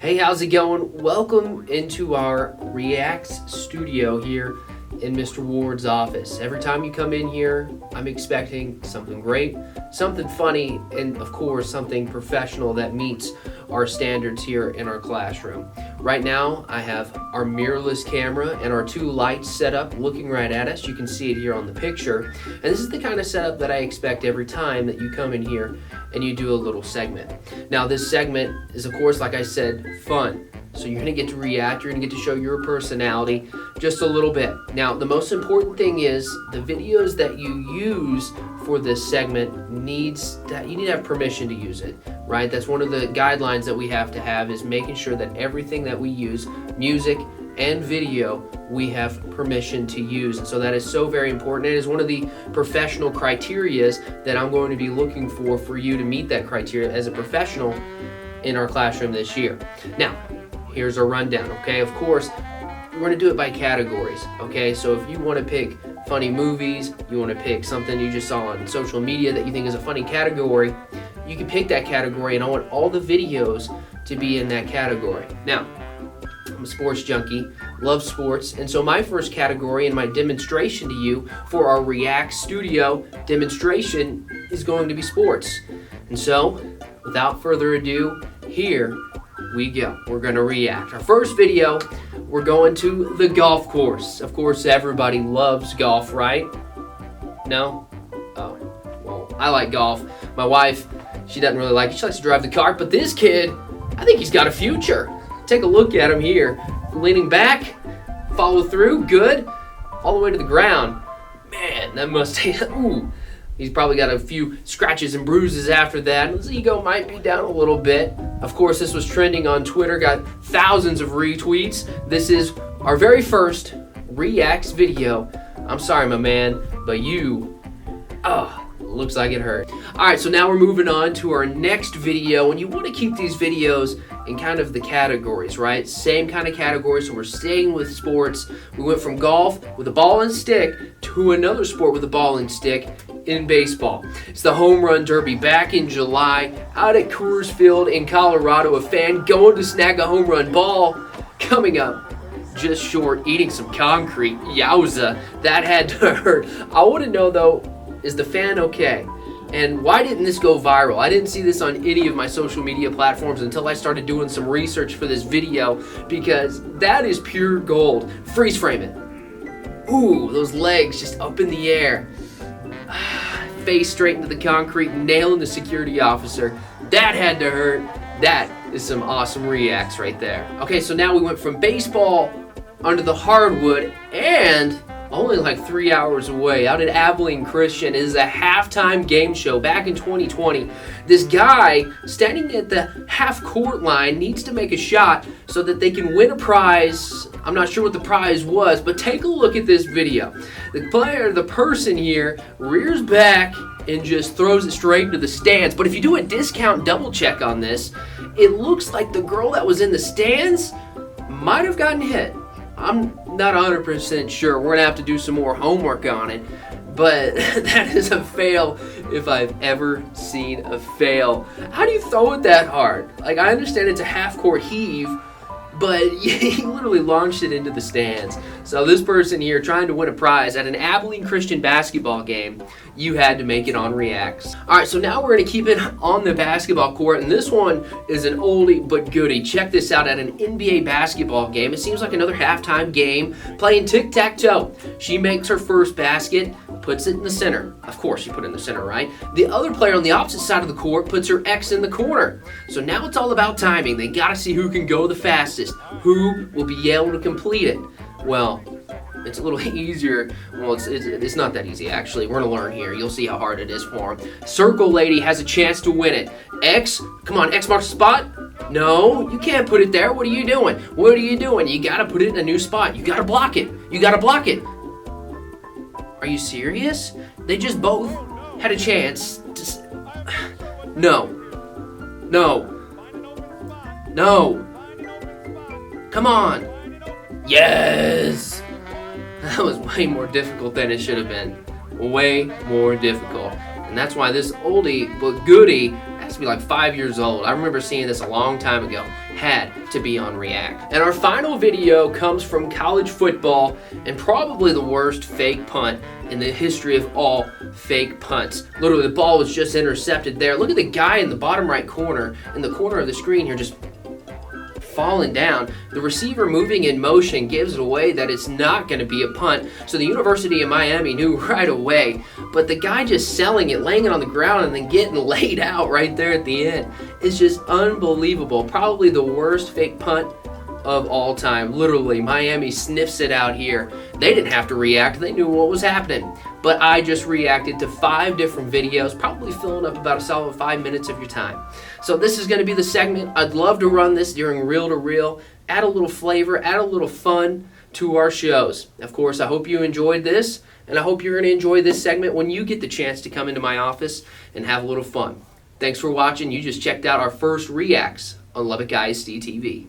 Hey, how's it going? Welcome into our Reacts studio here in Mr. Ward's office. Every time you come in here, I'm expecting something great, something funny, and of course, something professional that meets our standards here in our classroom. Right now, I have our mirrorless camera and our two lights set up looking right at us. You can see it here on the picture. And this is the kind of setup that I expect every time that you come in here and you do a little segment. Now, this segment is, of course, like I said, fun. So you're gonna get to react, you're gonna get to show your personality just a little bit. Now, the most important thing is the videos that you use for this segment you need to have permission to use it, right? That's one of the guidelines that we have to have, is making sure that everything that we use, music and video, we have permission to use. And so that is so very important. It is one of the professional criterias that I'm going to be looking for you to meet that criteria as a professional in our classroom this year. Now, here's our rundown, okay? Of course, we're going to do it by categories, okay? So if you want to pick funny movies, you want to pick something you just saw on social media that you think is a funny category, you can pick that category, and I want all the videos to be in that category. Now, I'm a sports junkie, love sports, and so my first category and my demonstration to you for our React Studio demonstration is going to be sports. And so, without further ado, here we go. We're going to react. Our first video, we're going to the golf course. Of course, everybody loves golf, right? No? Oh, well, I like golf. My wife, she doesn't really like it. She likes to drive the cart, but this kid, I think he's got a future. Take a look at him here. Leaning back, follow through, good. All the way to the ground. Man, that must take, ooh. He's probably got a few scratches and bruises after that. His ego might be down a little bit. Of course, this was trending on Twitter, got thousands of retweets. This is our very first Reacts video. I'm sorry, my man, but looks like it hurt. All right, so now we're moving on to our next video, and you want to keep these videos in kind of the categories, right? Same kind of categories, so we're staying with sports. We went from golf with a ball and stick to another sport with a ball and stick in baseball. It's the Home Run Derby back in July out at Coors Field in Colorado. A fan going to snag a home run ball, coming up just short, eating some concrete. Yowza, that had to hurt. I want to know though, is the fan okay? And why didn't this go viral? I didn't see this on any of my social media platforms until I started doing some research for this video, because that is pure gold. Freeze frame it. Ooh, those legs just up in the air. Face straight into the concrete, nailing the security officer. That had to hurt. That is some awesome reacts right there. Okay, so now we went from baseball under the hardwood, and only like 3 hours away, out at Abilene Christian, is a halftime game show back in 2020. This guy standing at the half-court line needs to make a shot so that they can win a prize. I'm not sure what the prize was, but take a look at this video. The person here rears back and just throws it straight into the stands. But if you do a discount double check on this, it looks like the girl that was in the stands might have gotten hit. I'm not 100% sure. We're gonna have to do some more homework on it, but that is a fail if I've ever seen a fail. How do you throw it that hard? Like, I understand it's a half-court heave, but he literally launched it into the stands. So this person here trying to win a prize at an Abilene Christian basketball game, you had to make it on Reacts. All right, so now we're gonna keep it on the basketball court, and this one is an oldie but goodie. Check this out, at an NBA basketball game. It seems like another halftime game, playing tic-tac-toe. She makes her first basket, puts it in the center. Of course, she put it in the center, right? The other player on the opposite side of the court puts her X in the corner. So now it's all about timing. They gotta see who can go the fastest, who will be able to complete it. Well, it's a little easier. Well, it's not that easy, actually. We're gonna learn here. You'll see how hard it is for him. Circle lady has a chance to win it. X, come on, X marks the spot. No, you can't put it there. What are you doing? What are you doing? You gotta put it in a new spot. You gotta block it. You gotta block it. Are you serious? They just both had a chance to... No. No. No. Come on. Yes! That was way more difficult than it should have been. Way more difficult. And that's why this oldie but goodie has to be like 5 years old. I remember seeing this a long time ago. had to be on React. And our final video comes from college football and probably the worst fake punt in the history of all fake punts. Literally, the ball was just intercepted there. Look at the guy in the bottom right corner, in the corner of the screen here, just falling down. The receiver moving in motion gives it away that it's not going to be a punt. So the University of Miami knew right away. But the guy just selling it, laying it on the ground, and then getting laid out right there at the end is just unbelievable. Probably the worst fake punt of all time. Literally, Miami sniffs it out here. They didn't have to react. They knew what was happening. But I just reacted to 5 different videos, probably filling up about a solid 5 minutes of your time. So this is going to be the segment. I'd love to run this during reel to reel, add a little flavor, add a little fun to our shows. Of course, I hope you enjoyed this, and I hope you're going to enjoy this segment when you get the chance to come into my office and have a little fun. Thanks for watching. You just checked out our first reacts on Lubbock ISD TV.